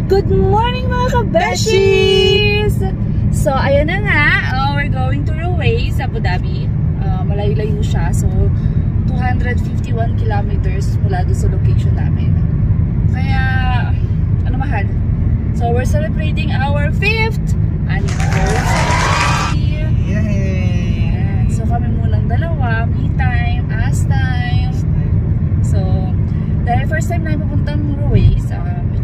Good morning mga kabeshis! So, ayan na nga. We're going to Ruwais, Abu Dhabi. Malayo-layo siya. So, 251 kilometers mula doon sa location namin. Kaya, ano mahal? So, we're celebrating our 5th anniversary. Yay! So, kami munang dalawa. Me time, us time. So, dahil first time namin pupuntang Ruwais,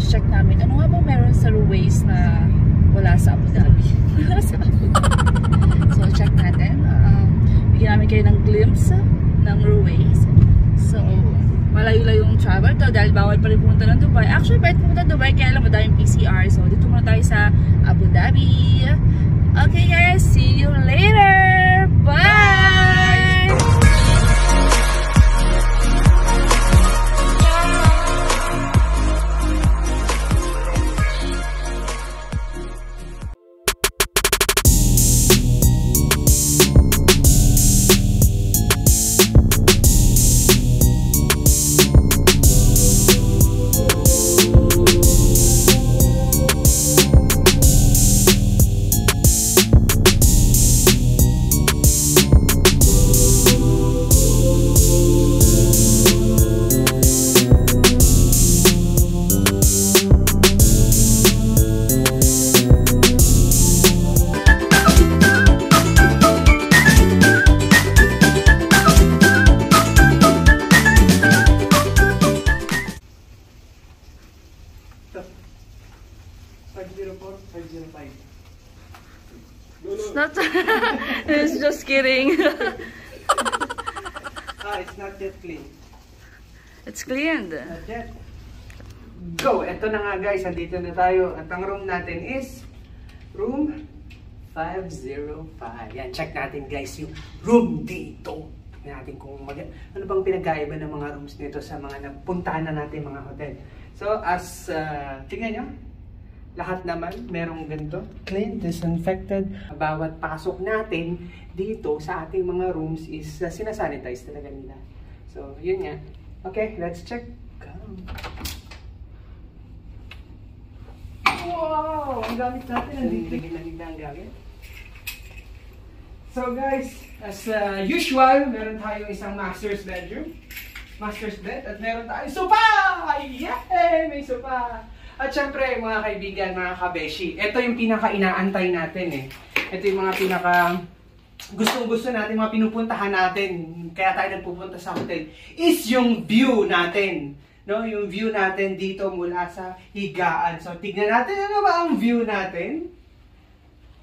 check namin ano nga ba meron sa Ruwais na wala sa Abu Dhabi. So, check natin. Bigyan namin kayo ng glimpse ng Ruwais. So, malayo-layo yung travel to dahil bawal pa rin pumunta ng Dubai. Actually, pwede pumunta ng Dubai kaya lang madaming PCR. So, dito muna tayo sa Abu Dhabi. Okay guys, see you later! Bye! It's not. It's just kidding. It's not yet clean. It's cleaned. Not yet. Go! Ito na nga guys, andito na tayo. At ang room natin is room 505. Yan, check natin guys yung room dito. Tignan natin kung ano bang pinagkaiba ng mga rooms nito sa mga napuntahan na natin mga hotel. So, as tingnan nyo, lahat naman merong ganito, clean, disinfected. Bawat pasok natin dito sa ating mga rooms is sinasanitize talaga nila. So, yun nga. Okay, let's check. Go. Wow! Ang gamit natin. Ang gamit. So guys, as usual, meron tayong isang master's bedroom. Master's bed. At meron tayong sopa! Yay! May sopa! At syempre, mga kaibigan, mga kabeshi, ito yung pinaka-inaantay natin eh. Ito yung mga gustong-gusto natin, mga pinupuntahan natin, kaya tayo nagpupunta sa hotel, is yung view natin. No? Yung view natin dito mula sa higaan. So, tignan natin ano ba ang view natin.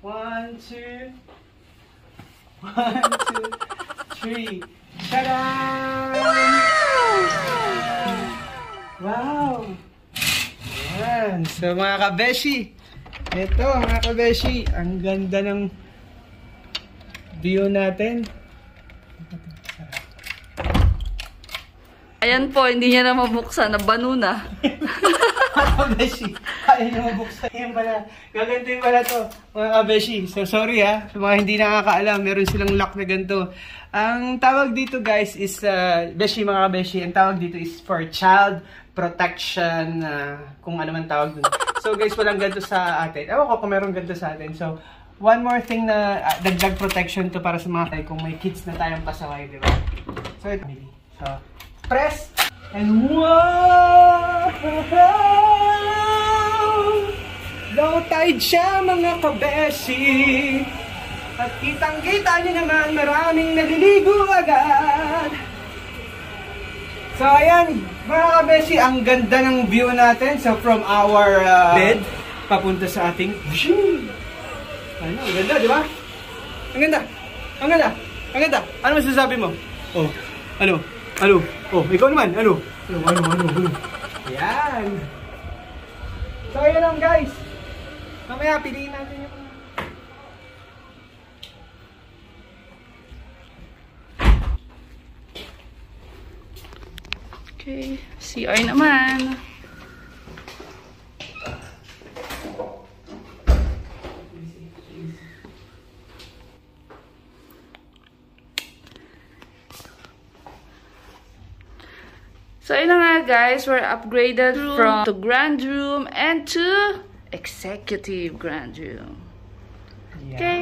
1, 2, 3. Tada! Wow! Yan. So mga kabeshi, ito mga kabeshi, ang ganda ng view natin. Ayan po, hindi niya na mabuksan, nabano na. Mga kabeshi, kaya niya mabuksan. Yan pala, gagantuin pala to mga kabeshi. So sorry ha, sa mga hindi nakakaalam, meron silang lock na ganito. Ang tawag dito guys is, beshi mga kabeshi, ang tawag dito is for child protection, kung ano man tawag dun. So guys, walang ganito sa atin. Ewan ko kung meron ganito sa atin. So, one more thing na dagdag protection to para sa mga tayo kung may kids na tayong pasaway, di ba? So, ito. So, press, and wow! Low tide siya mga kabeshi. At kitang-kita niyo naman, maraming naliligo agad. So, ayan, mga kabeshi, ang ganda ng view natin. So, from our bed, papunta sa ating... Ano, ang ganda, di ba? Ang ganda! Ang ganda! Ang ganda! Ano masasabi mo? Oh, ano? Ano? Oh, ikaw naman, ano? Ano? Ayan! So, ayan lang guys. Mamaya, piliin natin yung... Okay, CR naman. So, yun na nga guys, we're upgraded from to grand room and to executive grand room. Yeah. Okay?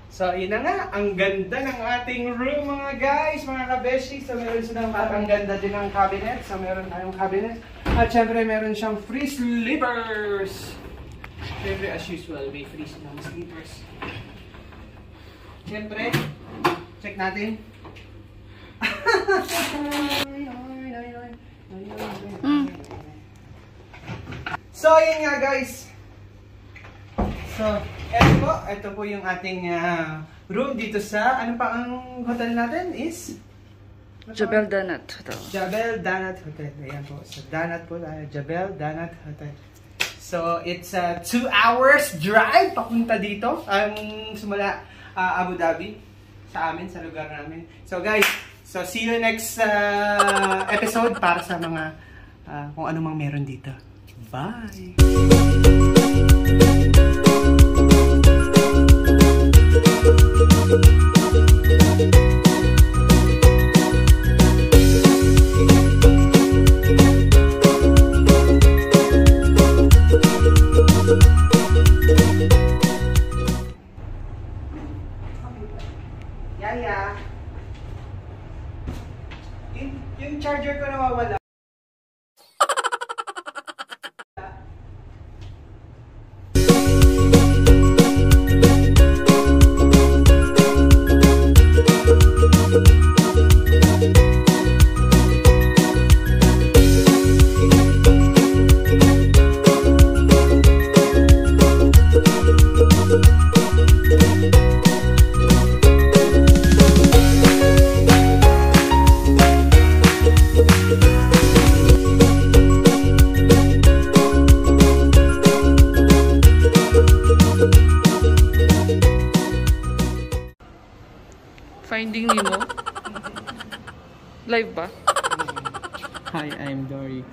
So, yun na nga. Ang ganda ng ating room mga guys, mga kabeshi. So, meron silang parang ganda din ng cabinet. So, meron tayong cabinet. At syempre, meron siyang free sleepers. Syempre, as usual, may free silang sleepers. Syempre, check natin. So, yun nga guys. So, ito po yung ating room dito sa, ano pa ang hotel natin is? Jebel Danat Hotel. Jebel Danat Hotel. Ayan po. So, Danat po tayo. Jebel Danat Hotel. So, it's a 2 hours drive papunta dito. Sumula Abu Dhabi sa amin, sa lugar namin. So, guys, so see you next episode para sa mga kung ano mang meron dito. Bye! Yaya! Yung charger ko nawawala. Finding Nemo? Live ba? Hi, I'm Dory.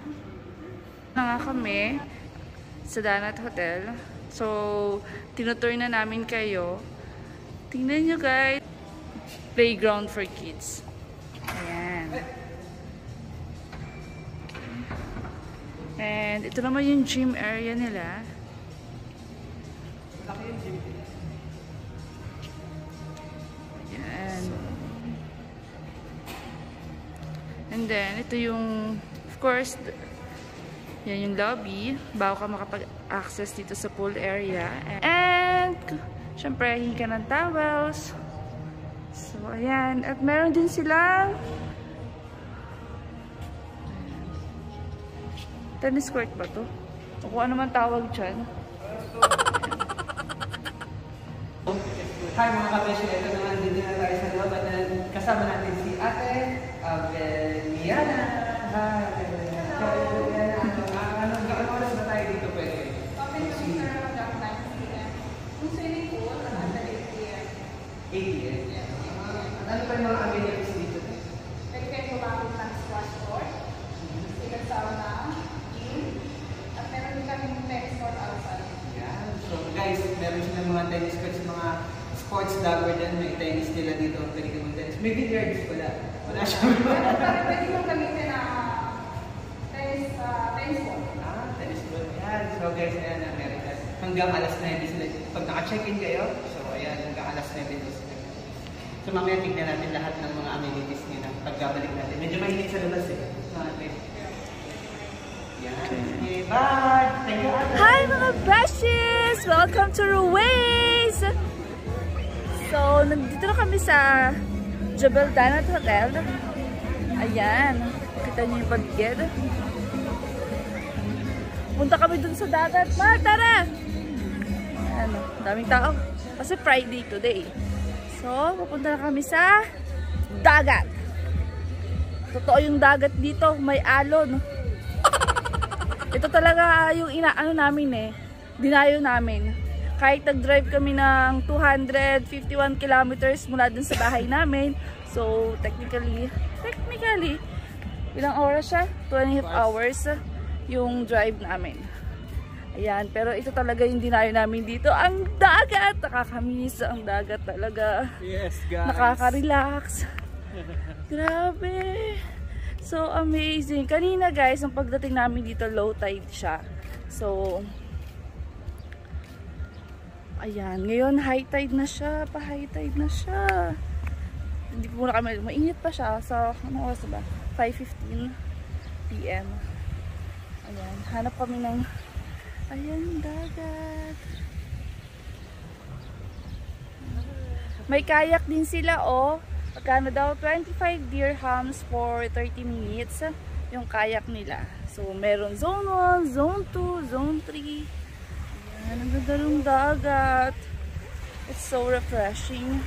Na nga kami sa Danat Hotel. So, tinutur na namin kayo. Tingnan nyo guys. Playground for kids. Ayan. And ito naman yung gym area nila. And then, ito yung, of course, yan yung lobby. Bago ka makapag-access dito sa pool area. And, syempre, hingi ka ng towels. So, ayan. At meron din silang tennis court ba to? O kung ano man tawag dyan. Hi mga kabeshi, ito naman din na tayo sa loob at kasama natin si Ate Abeliana. Hi, Abeliana. Ano oras ba tayo dito pwede? Open to be around 9 p.m. Kung swimming pool, hanggang 8 p.m. 8 p.m. At ano pa yung mga amenities dito? Pwede kayo gumamit ng squash court, sticker sauna, gym, at meron din kami tennis court outside. Yeah. So guys, meron silang mga tennis courts, mga sports lover dyan. May tennis nila dito. Pwede ka mag-tennis. May billiards pala. Wala siya. Pwede kong gamitin na tennis court. Tennis court. Yan. So guys, ayan ang America. Hanggang alas 9 sila. Pag naka-check-in kayo, so ayan, hanggang alas 9 sila. So mamaya tignan natin lahat ng mga amenities nila pagkabalik natin. Medyo mahinit sa labas eh. Yan. Okay, bye! Thank you, Ate. Hi mga besties! Welcome to Ruways! So, nandito na kami sa Jebel Danat Hotel. Ayan. Kita niyo yung paligid. Punta kami dun sa dagat. Mar, tara! Ano, daming tao. Kasi Friday today. So, pupunta na kami sa dagat. Totoo yung dagat dito. May alon. Ito talaga yung inaano namin eh. Dinayo namin. Kahit nag-drive kami ng 251 kilometers mula dun sa bahay namin. So, technically, ilang oras siya? 2.5 hours yung drive namin. Ayan, pero ito talaga yung dinayo namin dito. Ang dagat! Nakakamiss ang dagat talaga. Yes, guys. Nakaka-relax. Grabe. So amazing. Kanina guys, ang pagdating namin dito, low tide siya. So, ayan. Ngayon, high tide na siya. Pa-high tide na siya. Hindi po muna kami. Mainit pa siya. So, ano oras ba? 5:15 PM. Ayan. Hanap kami ng... Ayan, dagat. May kayak din sila, oh. Pagkano daw? 25 dirhams for 30 minutes yung kayak nila. So, meron zone 1, zone 2, zone 3. Ayan, ang ganda ng dagat. It's so refreshing.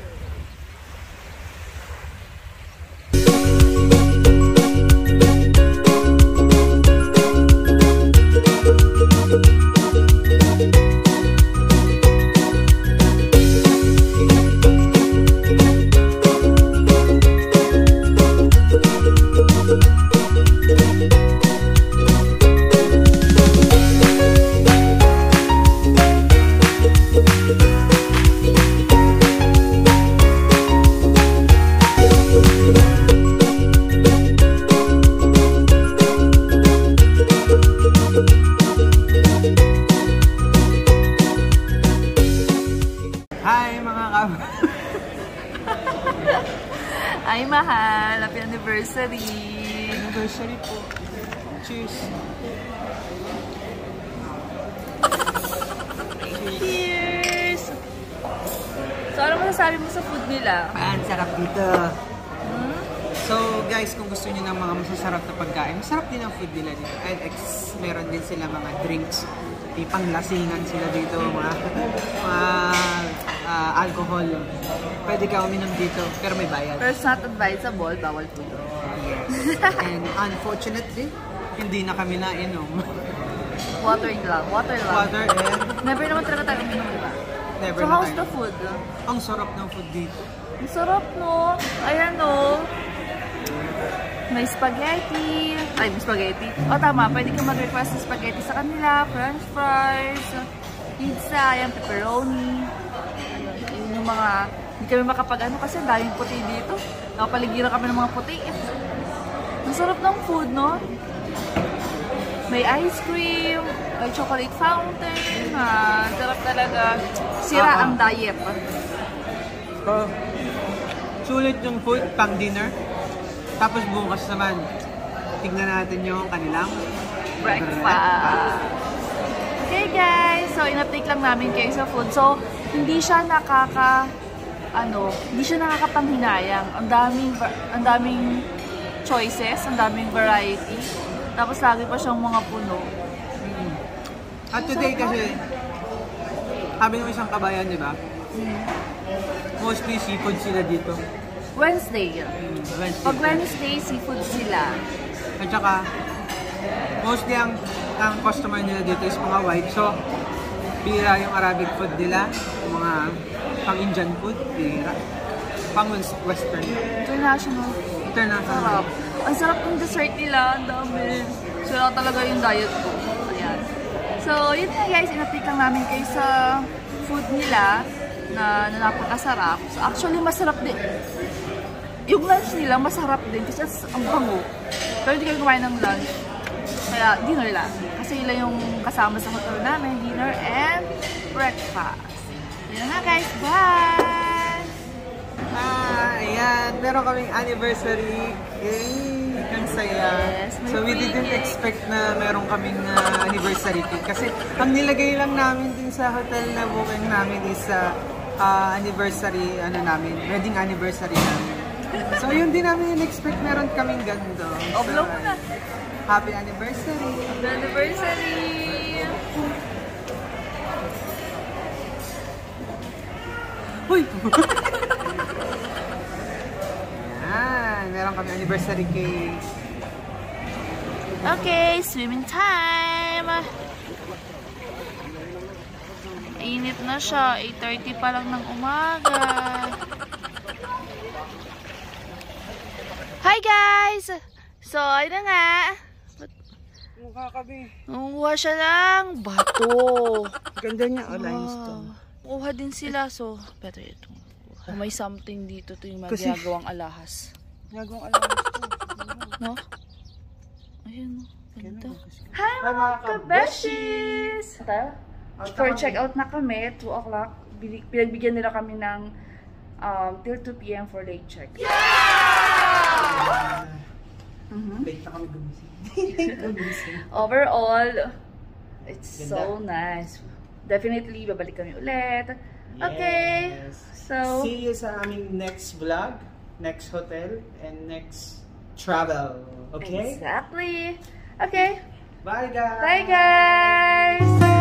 Ay, mahal. Happy anniversary. Anniversary po. Cheers. Cheers! So, ano masasabi mo sa food nila? Ang sarap dito. So, guys, kung gusto niyo ng mga masasarap na pagkain, masarap din ang food nila dito. And meron din sila mga drinks. May panglasingan sila dito, mga alcohol. Pwede ka uminom dito, pero may bayad. Pero it's not advisable, bawal po. Yes. And unfortunately, hindi na kami nainom. Water lang. Water lang. Water and... Never naman talaga tayo uminom, diba? Never So, na how's tayo. the food? Ang sarap ng food dito. Ang sarap, no? Ayan, no? May spaghetti. Ay, may spaghetti. O, tama. Pwede ka mag-request ng spaghetti sa kanila. French fries. Pizza. Ayan, pepperoni. Ayun yung mga... Hindi kami makapag-ano kasi ang daming puti dito. Nakapaligiran kami ng mga puti. Ang sarap ng food, no? May ice cream. May chocolate fountain. Sarap talaga. Sira ang diet. So, sulit yung food pang dinner. Tapos bukas naman, tignan natin yung kanilang breakfast. Okay guys, so in-update lang namin kayo sa food. So, hindi siya hindi siya nakakapanghinayang. Ang daming choices, ang daming variety. Tapos lagi pa siyang mga puno. At today kasi, sabi ng isang kabayan, di ba? Mostly seafood sila dito. Wednesday. Pag Wednesday, seafood sila. At saka, mostly ang customer nila dito is mga white. So, bira yung Arabic food nila. Yung mga pang-Indian food, bira. Pang-Western. International. Sarap. Ang sarap ng dessert nila. Ang dami. Sira talaga yung diet ko. Ayan. So, yun nga guys. In-update lang namin kayo sa food nila na napakasarap. So, actually, masarap din. Yung lunch nila, masarap din kasi ang bango. Pero hindi kayo kumain ng lunch. Kaya, dinner lang. Kasi yun yung kasama sa hotel namin. Dinner and breakfast. Yan na guys. Bye! Ayan. Meron kaming anniversary. Yay! Ang saya. Yes, so, we didn't expect na meron kaming anniversary cake. Kasi, ang nilagay lang namin din sa hotel na booking namin is anniversary, wedding anniversary namin. So, yun din namin in-expect meron kaming ganito. O, blow mo na. Happy anniversary! Happy anniversary! Uy! Yan, meron kami anniversary cake. Okay, swimming time! Init na siya. 8:30 pa lang ng umaga. Hi guys! So, ayun na nga. Mukha kami. Nanguha siya ng bato. Ganda niya, limestone. Kuha din sila. So, better ito. Kung may something dito, ito yung magagawang alahas. Gagawang alam ito. No? Ayun, ganda. Hi Hi mga kabeshis! For check-out na kami, 2 o'clock. Pinagbigyan nila kami ng till 2 p.m. for late check. Late na kami gumising. Overall, it's Ganda. so nice. Definitely, babalik kami ulit. Okay. Yes. So, see you sa aming next vlog, next hotel, and next travel. Okay? exactly. Okay. Bye guys! Bye, guys!